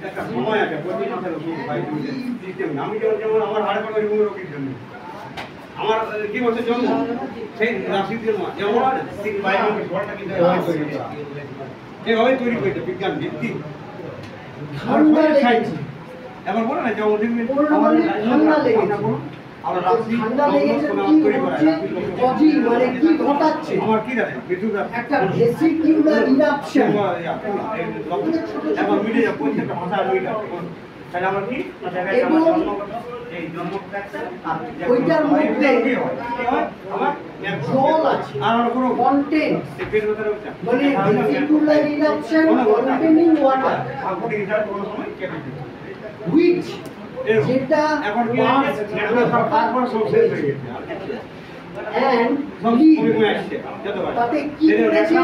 একটা সময় আছে প্রতি মাসের আমি যেমন আমার হাড় পাকা রোগীর জন্য আমার কি বলছে জন্ম সেই রাশির জন্য যেমন ঠিক বাইরে এভাবে তৈরি করেছে বিজ্ঞান ভিত্তিক এবার বলো না যেমন ঠান্ডা লেগেছে মানে কি ঘটাচ্ছে আমার কি জানে একটা ভেসিকিউলার ইরাপশন এখন মিলে যা প্রত্যেকটা ভাষা মিলে তাহলে আমার কি এই ওইটার মধ্যে আমার জল আছে আর কোনো কন্টেন্ট পেট ভেতরে মানে ভেসিকুলার ইরাপশন কন্টেনিং ওয়াটার আপনি এটা কোনো সময় কেটে দিবেন হুইচ যেটা এখন কি তারপর সব শেষ হয়ে গেছে and তাতে কি করেছে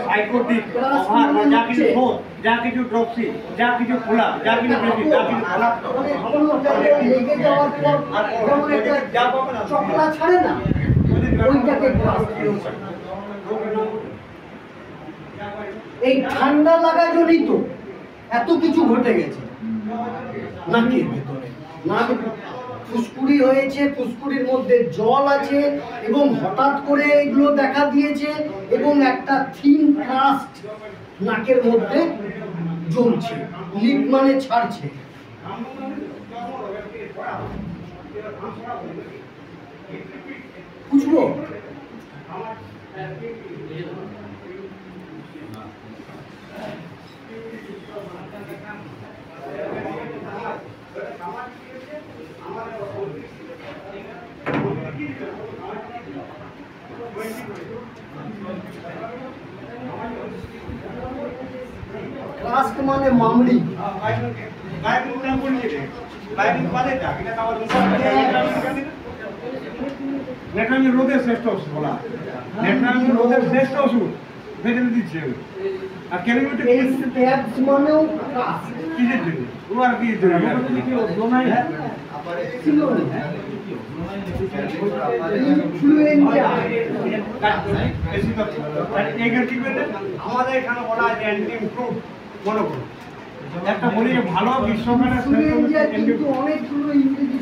সাইকোটিক যা কিছু শোধ যা কিছু ড্রপসি যা কিছু খোলা যা কিছু বেশি যা কিছু খোলা লেগে যাওয়ার পর যেমন একটা চকলা ছাড়ে না ওইটাকে এই ঠান্ডা লাগা জনিত এত কিছু ঘটে গেছে নাকের ভেতরে নাক ফুসকুড়ি হয়েছে, ফুসকুড়ির মধ্যে জল আছে এবং হঠাৎ করে এগুলো দেখা দিয়েছে এবং একটা থিন ক্রাস্ট নাকের মধ্যে জমছে, লিপ মানে ছাড়ছে। বুঝবো ক্রাস্ট মানে মামড়ি। নেট্রামিন রোগের শ্রেষ্ঠ ওষুধ বলা, নেট্রামিন রোগের শ্রেষ্ঠ ওষুধ ভেতরে দিচ্ছে। আর ক্যালিমিটি মানেও ক্রাস্ট কিসের জন্য? ও আর কি জন্য? আমাদের এখানে বলা আছে অ্যান্টি ইমপ্রুভ মনোগ্রুপ। একটা বলি যে ভালো গ্রীষ্মকালে অনেকগুলো ইংরেজি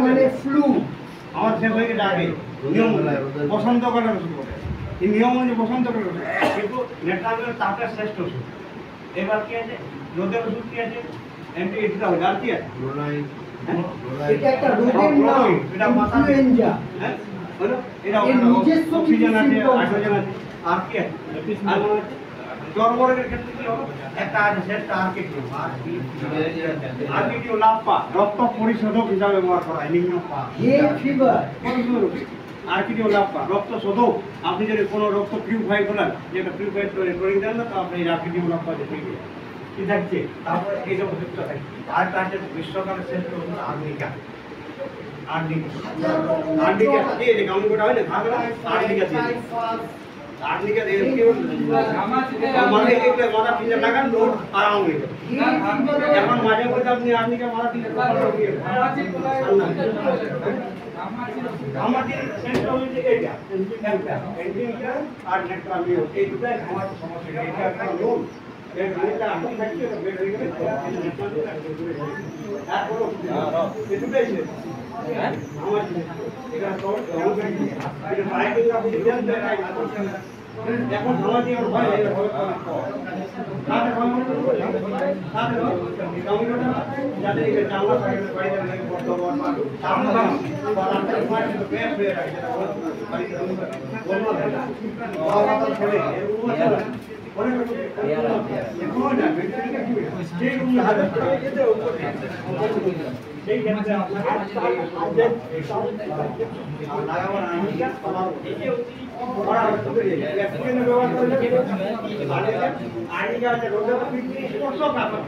মানে ফ্লু আমার শেষ হয়ে গেছে আগে নিয়ম বসন্তকালে ওষুধ বলে, এই নিয়ম অনুযায়ী বসন্তকালে ওষুধ, কিন্তু নেট্রামিন তাপের শ্রেষ্ঠ ওষুধ। এবার কি আছে রোদের ওষুধ কি আছে অ্যান্টি এটিটা হবে আর কি আছে এটা একটা রোগের নাম, এটা মাথা ইনফ্লুয়েঞ্জা। হ্যাঁ বলো এটা নিজস্ব অক্সিজেন আছে হাইড্রোজেন আছে আর কি আছে আর জন্মরোগের ক্ষেত্রে কি হবে একটা আছে সেটা আর্কিটিও লাপ্পা রক্ত পরিশোধক হিসাবে ব্যবহার করা হয় লিঙ্গপা হে ফিভার আর্কিটিও লাপ্পা রক্ত শোধক। আপনি যদি কোনো রক্ত পিউরিফাই করেন যেটা পিউরিফাই করে দেন না তো আপনি আর্কিটিও লাপ্পা যেতে গিয়ে কি থাকছে তারপরে এইসব ওষুধটা থাকে। আর তার সাথে গ্রীষ্মকালের শ্রেষ্ঠ ওষুধ আর্নিকা। আর্নিকা দিয়ে যে গাউনটা হয় না ভাগলা আর্নিকা দিয়ে আর্নিকা দিয়ে কি মানে একটা মাথা পিছনে লাগান লোড আরাম হয়ে যাবে। এখন মাঝে মধ্যে আপনি আর্নিকা মাথা পিছনে আমাদের শ্রেষ্ঠ হচ্ছে এটা একটা অ্যান্টিমিকা আর নেট্রামিন এই দুটাই আমার সমস্যা। এটা একটা লোড এই লোডটা আপনি থাকছে বের হয়ে গেলে তারপর এই দুটাই শেষ আমার এটা তো এটা বাইরে আপনি দেন দেখাই এখন সমাজে আর ভয় লাগে ভয় তাতে ভয় মনে করবে তাতে কমিউনিটি যাতে এই চামড়া সাইডে বাড়িতে লাগে বর্তমান চামড়া বাড়াতে হয় তো বেশ হয়ে রাখে বাড়িতে বলবো না বাবা তো ছেলে এরকম আছে অনেক এখনো না মেন্টালিটি কি সেই রুম হাজার টাকা যেতে উপরে সেই ক্ষেত্রে আপনার লাগাবার আইডিয়া এই যে ওরা বেরিয়ে যায়। ব্যবহার করলে আগে রোদে স্পর্শ